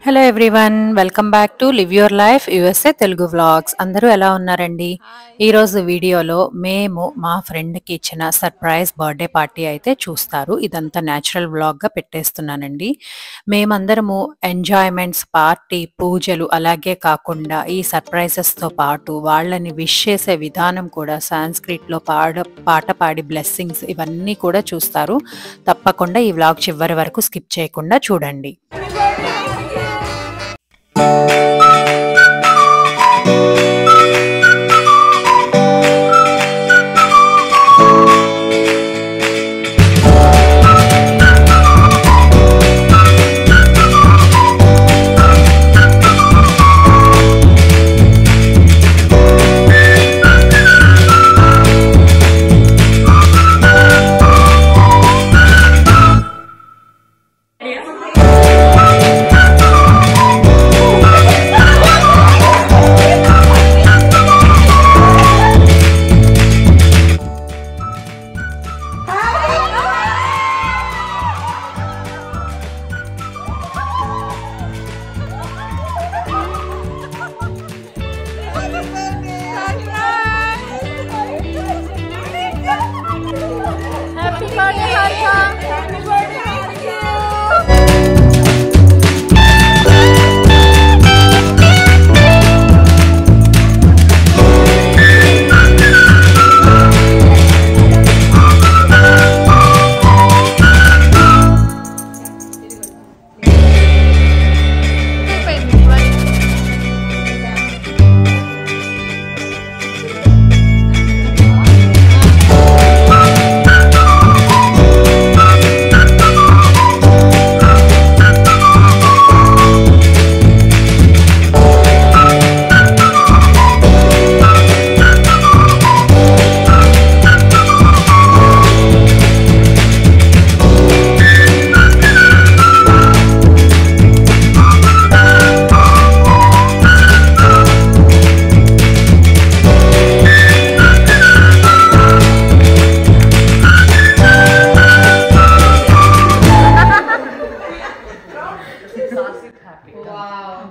Hello everyone, welcome back to live your life USA Telugu vlogs. అందరూ ఎలా ఉన్నారండి? ఈరోజు వీడియోలో మేము మా ఫ్రెండ్కి ఇచ్చిన సర్ప్రైజ్ బర్త్డే పార్టీ అయితే చూస్తారు. ఇదంతా న్యాచురల్ వ్లాగ్గా పెట్టేస్తున్నానండి. మేమందరము ఎంజాయ్మెంట్స్, పార్టీ, పూజలు అలాగే కాకుండా ఈ సర్ప్రైజెస్తో పాటు వాళ్ళని విష్ చేసే విధానం కూడా సాంస్క్రిట్లో పాట పాడి బ్లెస్సింగ్స్ ఇవన్నీ కూడా చూస్తారు. తప్పకుండా ఈ వ్లాగ్ చివరి వరకు స్కిప్ చేయకుండా చూడండి.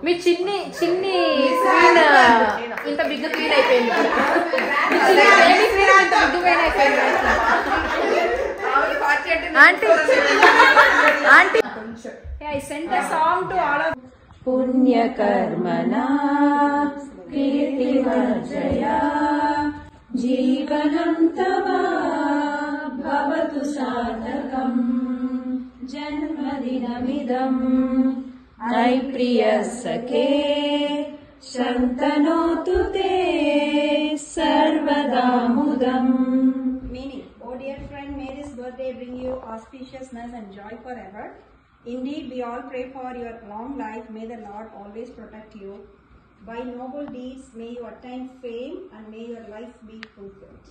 మీ చిన్ని చిన్ని స్క్రీన్ ఇంత బిగ్ స్క్రీన్ అయిపోయింది. Aunty aunty I sent a song to all of పుణ్యకర్మణా కీర్తివర్జయా జీవనం తవ భవతు సార్థకం జన్మదినమిదం ఐ ప్రియ సఖే శంతనోతు తే సర్వదా ముదం. Meaning, oh dear friend, may this birthday bring you auspiciousness and joy forever. Indeed, we all pray for your long life. May the Lord always protect you. By noble deeds, may you attain fame and may your life be fulfilled.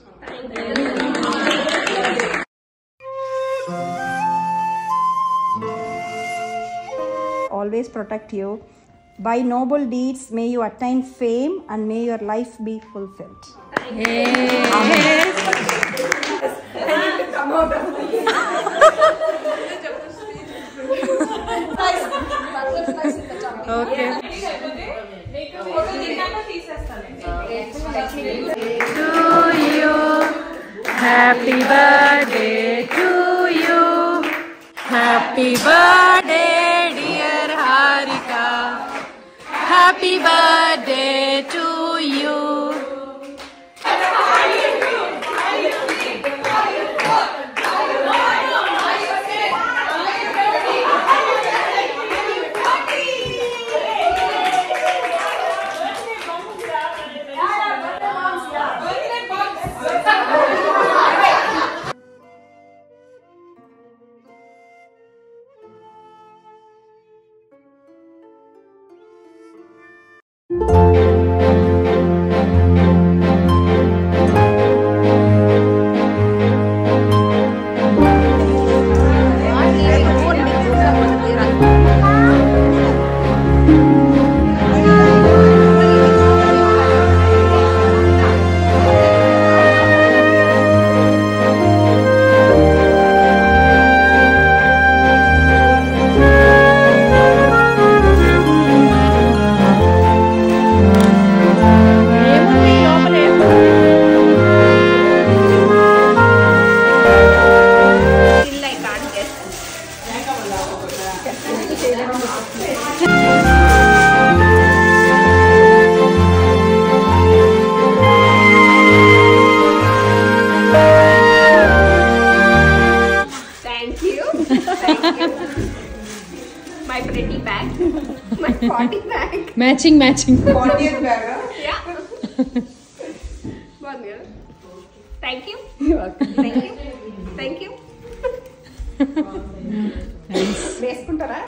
Always protect you. By noble deeds, may you attain fame and may your life be fulfilled. Okay, to you happy birthday, to you happy birthday dear Harika, happy birthday to you. Thank you. My pretty bag. My party bag. Matching Yeah. One minute. Thank you. Thank you. Thank you. వేసుకుంటారా?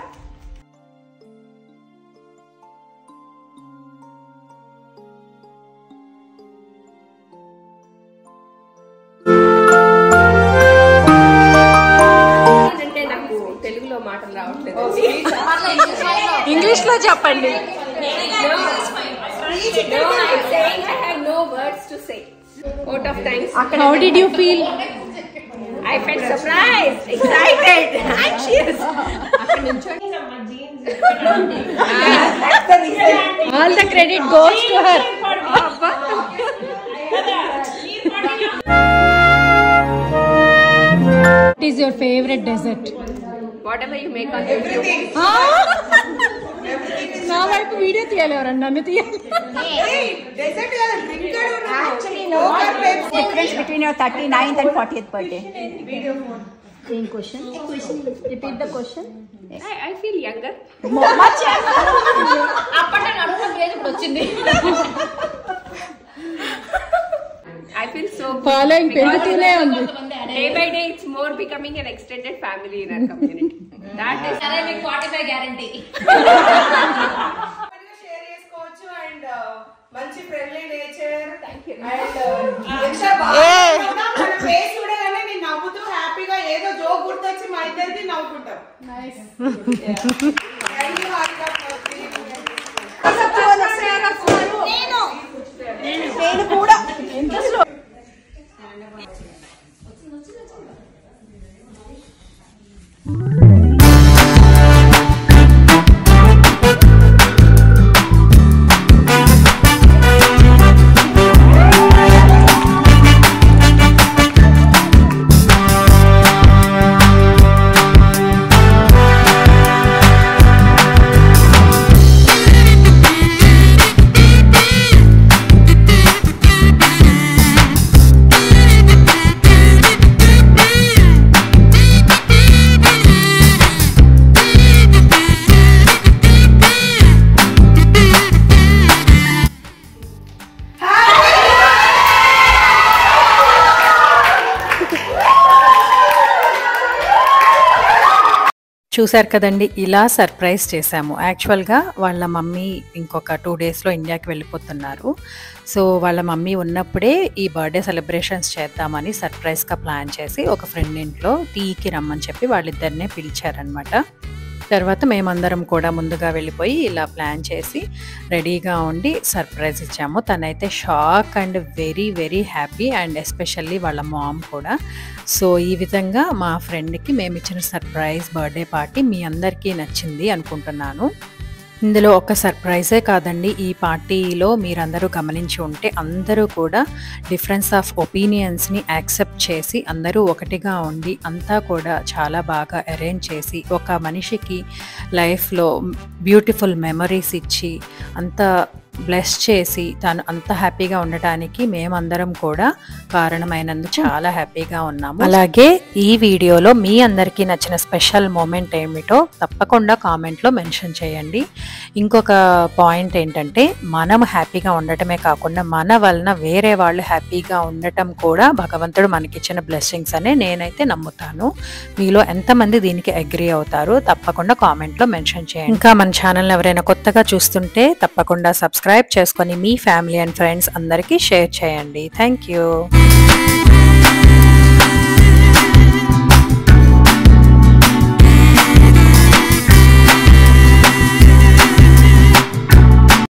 అంటే నాకు తెలుగులో మాటలు రావట్లేదు. English లో చెప్పండి. No, I'm saying I have no words to say. Vote of thanks. How did you feel? I felt surprised, excited, anxious. All the credit goes to her. What is your favorite dessert? Whatever you make on YouTube. నా వైపు video తీయాలి, ఎవరన్నా నన్ను తీయాలి. Actually, no difference between your 39th and 40th birthday. Same question. Repeat the question. I feel younger. Much younger. I feel so good. Following because పెరుగుతూనే ఉంది. Day by day, it's more becoming an extended family in our community. That is. Share చేసుకోవచ్చు and మంచి friendly nature and face చూడగానే నేను నవ్వుతూ హ్యాపీగా ఏదో joke గుర్తొచ్చి మా ఇద్దరికి నవ్వుకుంటాం. నేను కూడా చూశారు కదండి, ఇలా సర్ప్రైజ్ చేశాము. యాక్చువల్గా వాళ్ళ మమ్మీ ఇంకొక 2 డేస్లో ఇండియాకి వెళ్ళిపోతున్నారు. సో వాళ్ళ మమ్మీ ఉన్నప్పుడే ఈ బర్త్డే సెలబ్రేషన్స్ చేద్దామని సర్ప్రైజ్గా ప్లాన్ చేసి ఒక ఫ్రెండ్ ఇంట్లో టీకి రమ్మని చెప్పి వాళ్ళిద్దరినే పిలిచారనమాట. తర్వాత మేమందరం కూడా ముందుగా వెళ్ళిపోయి ఇలా ప్లాన్ చేసి రెడీగా ఉండి సర్ప్రైజ్ ఇచ్చాము. తనైతే shock and very very happy and especially వాళ్ళ మామ్ కూడా. సో ఈ విధంగా మా ఫ్రెండ్కి మేము ఇచ్చిన సర్ప్రైజ్ బర్త్డే పార్టీ మీ అందరికీ నచ్చింది అనుకుంటున్నాను. ఇందులో ఒక సర్ప్రైజే కాదండి, ఈ పార్టీలో మీరందరూ గమనించి ఉంటే అందరూ కూడా డిఫరెన్స్ ఆఫ్ ఒపీనియన్స్ని యాక్సెప్ట్ చేసి అందరూ ఒకటిగా ఉండి అంతా కూడా చాలా బాగా అరేంజ్ చేసి ఒక మనిషికి లైఫ్లో బ్యూటిఫుల్ మెమరీస్ ఇచ్చి అంత బ్లెస్ చేసి తను అంత హ్యాపీగా ఉండటానికి మేమందరం కూడా కారణమైనందుకు చాలా హ్యాపీగా ఉన్నాము. అలాగే ఈ వీడియోలో మీ అందరికీ నచ్చిన స్పెషల్ మూమెంట్ ఏమిటో తప్పకుండా కామెంట్లో మెన్షన్ చేయండి. ఇంకొక పాయింట్ ఏంటంటే మనం హ్యాపీగా ఉండటమే కాకుండా మన వలన వేరే వాళ్ళు హ్యాపీగా ఉండటం కూడా భగవంతుడు మనకిచ్చిన బ్లెస్సింగ్స్ అనే నేనైతే నమ్ముతాను. మీలో ఎంతమంది దీనికి అగ్రీ అవుతారో తప్పకుండా కామెంట్లో మెన్షన్ చేయండి. ఇంకా మన ఛానల్ ఎవరైనా కొత్తగా చూస్తుంటే తప్పకుండా సబ్స్క్రైబ్ చేసుకొని మీ ఫ్యామిలీ అండ్ ఫ్రెండ్స్ అందరికీ షేర్ చేయండి. Thank you.